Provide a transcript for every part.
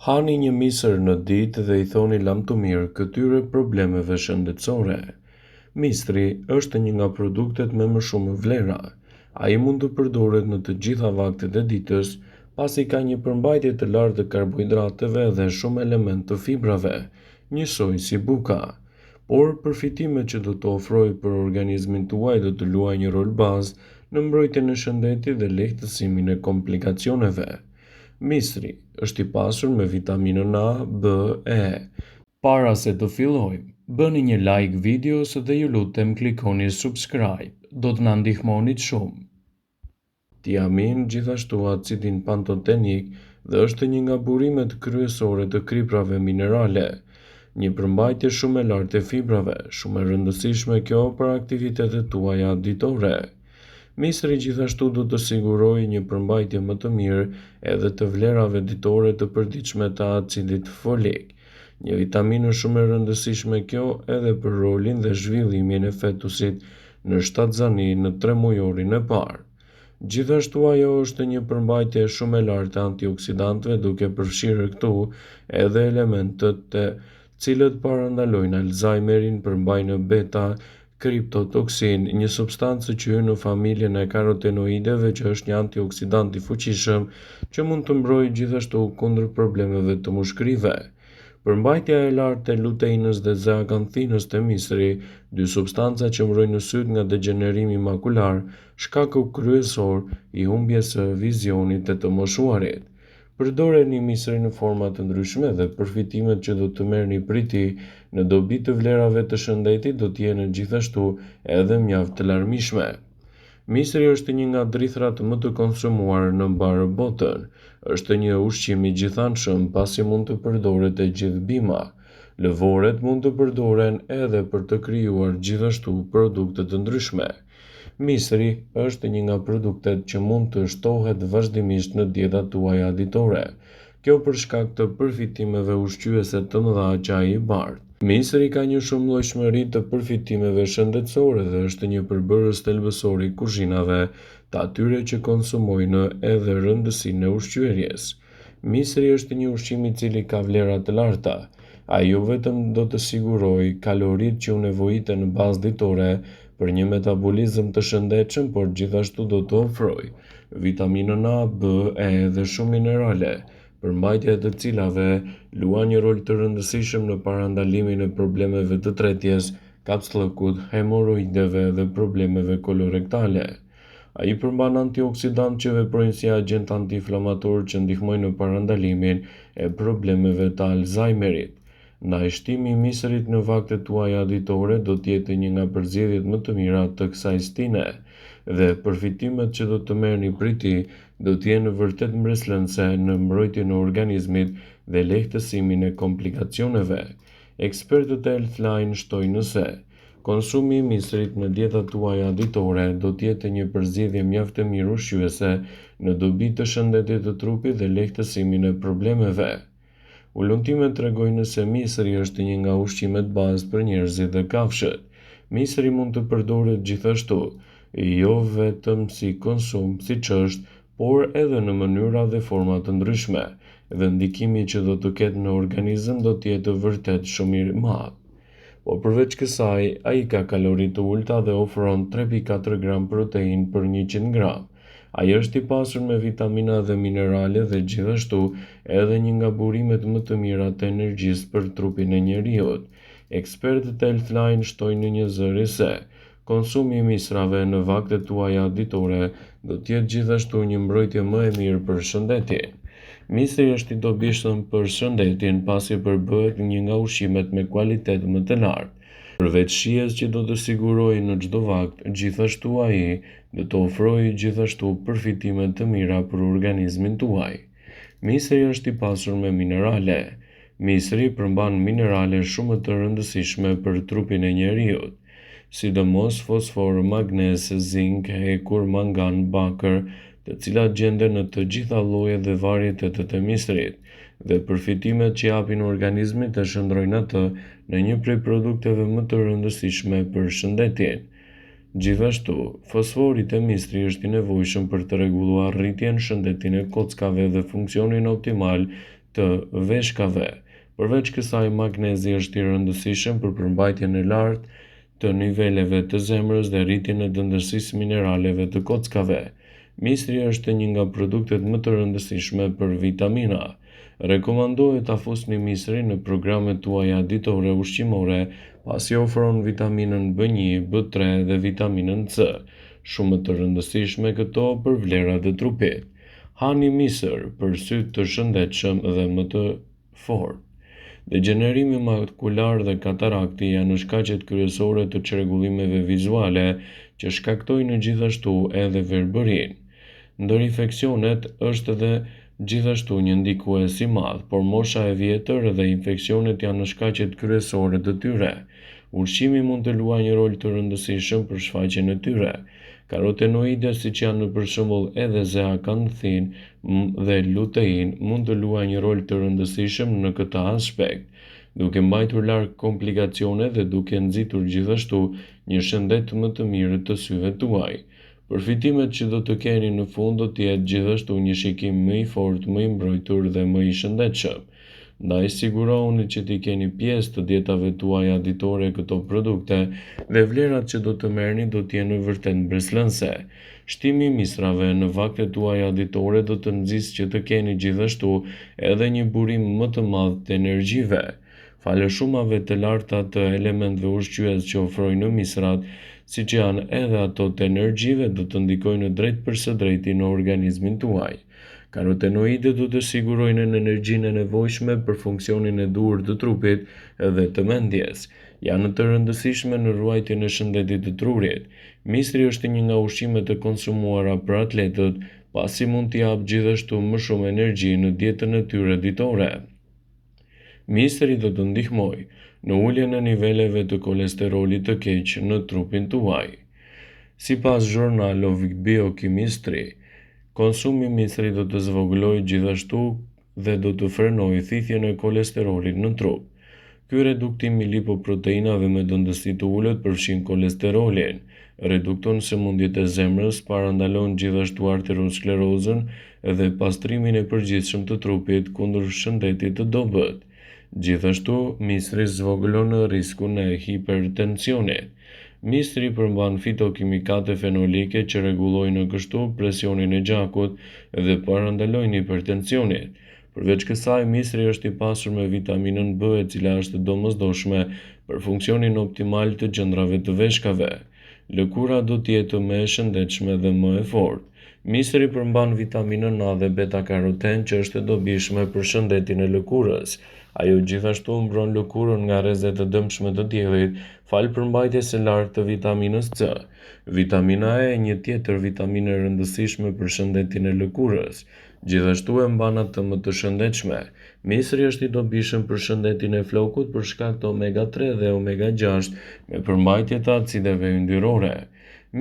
Hani një misër në ditë dhe i thoni lam të mirë këtyre problemeve shëndetësore. Misri është një nga produktet me më shumë vlera. Ai mund të përdoret në të gjitha vaktet e ditës, pasi ka një përmbajtje të lartë të karbohidrateve dhe shumë element të fibrave, njësoj si buka. Por përfitimet që do të ofrojë për organizmin tuaj do të luajë një rol bazë në mbrojtjen e shëndetit dhe lehtësimin e komplikacioneve. Misri është i pasur me vitaminën A, B, E. Para se të fillojmë, bëni një like videos dhe ju lutem klikoni subscribe, do të na ndihmonit shumë. Tiamin gjithashtu acidin pantotenik dhe është një nga burimet kryesore të kriprave minerale, një përmbajtje shumë e lartë e fibrave, shumë e rëndësishme kjo për aktivitetet tuaja ditore. Misri gjithashtu do të sigurojë një përmbajtje më të mirë edhe të vlerave ditore të përditshme të acidit folik, një vitaminë shumë e rëndësishme kjo edhe për rolin dhe zhvillimin e fetusit në shtatzani në 3 mujorin e parë. Gjithashtu ajo është një përmbajtje shumë e lartë e antioksidantëve duke përfshirë këtu edhe elementet të cilët parandalojnë Alzheimerin, përmbajnë beta kriptotoksin, një substancë që hyn në familjen e karotenoideve që është një antioksidant i fuqishëm që mund të mbrojë gjithashtu kundër problemeve të mushkërive. Përmbajtja e lartë e luteinës dhe zeakanthinës të misri, dy substanca që mbrojnë syt nga degenerimi makular, shkaku kryesor i humbjes së vizionit të moshuarit. Përdoreni misrin në forma të ndryshme dhe përfitimet që do të merrni prej tij në dobi të vlerave të shëndetit do të jenë gjithashtu edhe mjaft të larmishme. Misri është një nga drithërat më të konsumuar në mbarë botën. Është një ushqim i gjithanshëm pasi mund të përdoret e gjithë bima. Lëvoret mund të përdoren edhe për të krijuar gjithashtu produkte të ndryshme. Misri është një nga produktet që mund të shtohet vazhdimisht në dietat tuaja ditore. Kjo për shkak të përfitimeve ushqyese të mëdha që ai i bart. Misri ka një shumëllojshmëri të përfitimeve shëndetësore dhe është një përbërës thelbësor i kuzhinave të atyre që konsumojnë edhe rëndësinë e ushqyerjes. Misri është një ushqim i cili ka vlera të larta. Ai jo vetëm do të sigurojë kaloritë që u nevojiten në bazë ditore për një metabolizëm të shëndetshëm, por gjithashtu do të ofrojë vitaminën A, B, E dhe shumë minerale, përmbajtja e të cilave luan një rol të rëndësishëm në parandalimin e problemeve të tretjes, kapsllëkut, hemoroideve dhe problemeve kolorektale. Ai përmban antioksidantë që veprojnë si agent antiinflamator që ndihmojnë në parandalimin e problemeve të Alzheimerit. Ndaj shtimi i misrit në vaktet tuaja ditore do të jetë një nga përzgjedhjet më të mira të kësaj stine dhe përfitimet që do të merrni prej tij do të jenë vërtet mbreslënëse në mbrojtjen e organizmit dhe lehtësimin e komplikacioneve. Ekspertët e Healthline shtojnë se konsumi i misrit në dietat tuaja ditore do të jetë një përzgjedhje mjaft e mirë ushqyese në dobi të shëndetit të trupit dhe lehtësimin e problemeve. Ullumtimet tregojnë se misri është një nga ushqimet bazë për njerëzit dhe kafshët. Misri mund të përdoret gjithashtu, jo vetëm si konsum, siç është, por edhe në mënyra dhe forma të ndryshme, dhe ndikimi që do të ketë në organizëm do të jetë vërtet shumë i madh. Por përveç kësaj, ai ka kalori të ulta dhe ofron 3.4 gram protein për 100 gram. Ai është i pasur me vitamina dhe minerale dhe gjithashtu edhe një nga burimet më të mira të energjisë për trupin e njeriut. Ekspertët e Healthline shtojnë një zëri se konsumi i misrave në vaktet tuaja ditore do të jetë gjithashtu një mbrojtje më e mirë për shëndetin. Misri është i dobishëm për shëndetin pasi përbëhet një nga ushqimet me kualitet më të lartë. Përveç shijes që do të sigurojë në çdo vakt, gjithashtu ai do të ofrojë gjithashtu përfitime të mira për organizmin tuaj. Misri është i pasur me minerale. Misri përmban minerale shumë të rëndësishme për trupin e njeriut, sidomos fosfor, magnez, zink, hekur, mangan, bakër, të cilat gjenden në të gjitha llojet dhe varietetet e misrit, dhe përfitimet që japin organizmit e shndrojnë atë në një prej produkteve më të rëndësishme për shëndetin. Gjithashtu, fosfori te misri është i nevojshëm për të rregulluar rritjen, shëndetin e kockave dhe funksionin optimal të veshkave. Përveç kësaj, magnezi është i rëndësishëm për përmbajtjen e lartë të niveleve të zemrës dhe rritjen e dëndësisë mineraleve të kockave. Mistri është një nga produktet më të rëndësishme për vitamina. Rekomandohet ta fusni mistrin në programet tuaja ditore ushqimore, pasi ofron vitaminën B1, B3 dhe vitaminën C, shumë të rëndësishme këto për vlerat e trupit. Hani misër për sy të shëndetshëm dhe më të fortë. Degenerimi makular dhe katarakti janë shkaqet kryesore të çrregullimeve vizuale që shkaktojnë gjithashtu edhe verbërinë. Ndër infeksionet është edhe gjithashtu një ndikues i madh, por mosha e vjetër dhe infeksionet janë shkaqet kryesore të tyre. Ushqimi mund të luajë një rol të rëndësishëm për shfaqjen e tyre. Karotenoide, siç janë për shembull edhe zeakanthin dhe lutein, mund të luajnë një rol të rëndësishëm në këtë aspekt, duke mbajtur larg komplikacione dhe duke nxitur gjithashtu një shëndet më të mirë të syve tuaj. Përfitimet që do të keni në fund do të jetë gjithashtu një shikim më i fortë, më i mbrojtur dhe më i shëndetshëm. Ndaj sigurohuni që t'i keni pjesë të dietave tuaja ditore këto produkte dhe vlerat që do të merrni do të jenë vërtet mbreslënse. Shtimi i misrave në vaktet tuaja ditore do të nxjisë që të keni gjithashtu edhe një burim më të madh të energjive. Falë shumave të larta të elementëve ushqyes që ofrojnë misrat, siç janë edhe ato të energjive, do të ndikojnë drejt për së drejti në organizmin tuaj. Karotenoidet do të sigurojnë energjinë e nevojshme për funksionin e duhur të trupit dhe të mendjes. Janë të rëndësishme në ruajtjen e shëndetit të trurit. Mistri është një nga ushqimet e konsumuara për atletët, pasi mund t'i japë gjithashtu më shumë energji në dietën e tyre ditore. Mistri do të ndihmojë në uljen e niveleve të kolesterolit të keq në trupin tuaj. Sipas Journal of Biochemistry, konsumi i mistrit do të zvogëlojë gjithashtu dhe do të frenojë thithjen e kolesterolit në trup. Ky reduktim i lipoproteinave me dëndësi të ulët përfshin kolesterolin, redukton sëmundjet e zemrës, parandalon gjithashtu arteriosklerozën dhe pastrimin e përgjithshëm të trupit kundër shëndetit të dobët. Gjithashtu, mistri zvogëlon riskun e hipertensionit. Mistri përmban fitokimikate fenolike që rregullojnë kështu presionin e gjakut dhe parandalojnë hipertensionin. Përveç kësaj, mistri është i pasur me vitaminën B, e cila është domosdoshme për funksionin optimal të gjendrave të veshkave. Lëkura do të jetë më e shëndetshme dhe më e fortë. Mistri përmban vitaminën A dhe beta-karoten që është e dobishme për shëndetin e lëkurës. Ajo gjithashtu mbron lëkurën nga rrezet e dëmshme të diellit, falë përmbajtjes së lartë të vitaminës C. Vitamina E, një tjetër vitaminë e rëndësishme për shëndetin e lëkurës, gjithashtu e mban atë më të shëndetshme. Mistri është i dobishëm për shëndetin e flokut për shkak të omega-3 dhe omega-6 me përmbajtje të acideve yndyrore.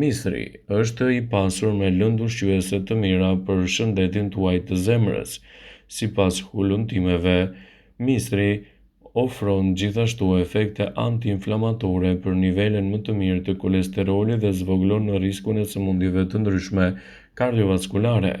Mistri është i pasur me lëndë ushqyese të mira për shëndetin tuaj të zemrës. Sipas hulumtimeve, mistri ofron gjithashtu efekte anti-inflamatore për nivelin më të mirë të kolesterolit dhe zvogëlon riskun e sëmundjeve të ndryshme kardiovaskulare.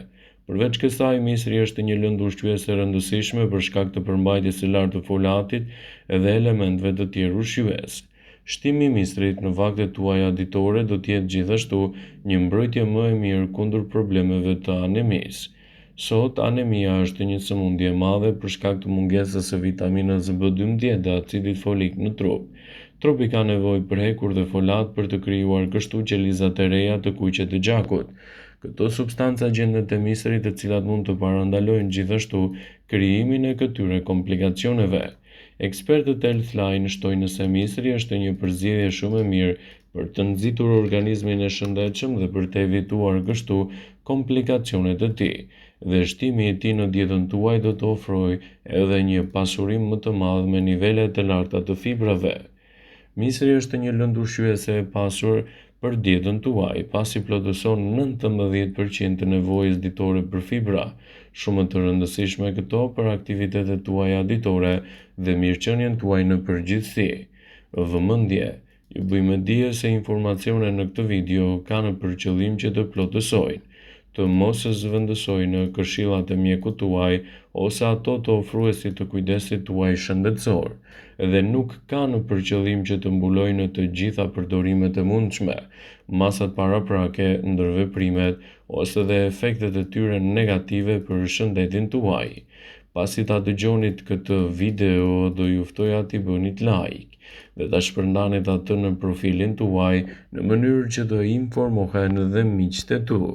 Përveç kësaj, mistri është një lëndë ushqyese e rëndësishme për shkak të përmbajtjes së lartë të folatit dhe elementeve të tjerë ushqyes. Shtimi i mistrit në vaktet tuaja ditore do të jetë gjithashtu një mbrojtje më e mirë kundër problemeve të anemisë. Sot, anemia është një sëmundje e madhe për shkak të mungesës së vitaminës B12 dhe acidit folik në trup. Trupi ka nevojë për hekur dhe folat për të krijuar kështu qelizat e reja të kuqe të gjakut. Këto substanca gjenden te mistri, të cilat mund të parandalojnë gjithashtu krijimin e këtyre komplikacioneve. Ekspertët e Healthline shtojnë se mistri është një përzgjedhje shumë e mirë për të nxitur organizmin e shëndetshëm dhe për të evituar kështu komplikacionet e tij, dhe shtimi i tij në dietën tuaj do të ofrojë edhe një pasurim më të madh me nivele të larta të fibrave. Mistri është një lëndë ushqyese e pasur për dietën tuaj, pasi plotëson 19% të nevojës ditore për fibra, shumë të rëndësishme këto për aktivitetet tuaja ditore dhe mirëqenien tuaj në përgjithësi. Vëmendje, ju bëjmë dije se informacionet në këtë video kanë për qëllim që të plotësojnë të mos zëvendësojnë këshillat e mjekut tuaj ose ato të ofruesit të kujdesit tuaj shëndetësor, dhe nuk kanë për qëllim që të mbulojnë të gjitha përdorimet e mundshme, masat paraprake, ndërveprimet ose dhe efektet e tyre negative për shëndetin tuaj. Pasi ta dëgjonit këtë video, do ju ftoja t'i bënit like dhe ta shpërndanit atë në profilin tuaj në mënyrë që të informohen dhe miqtë e tu.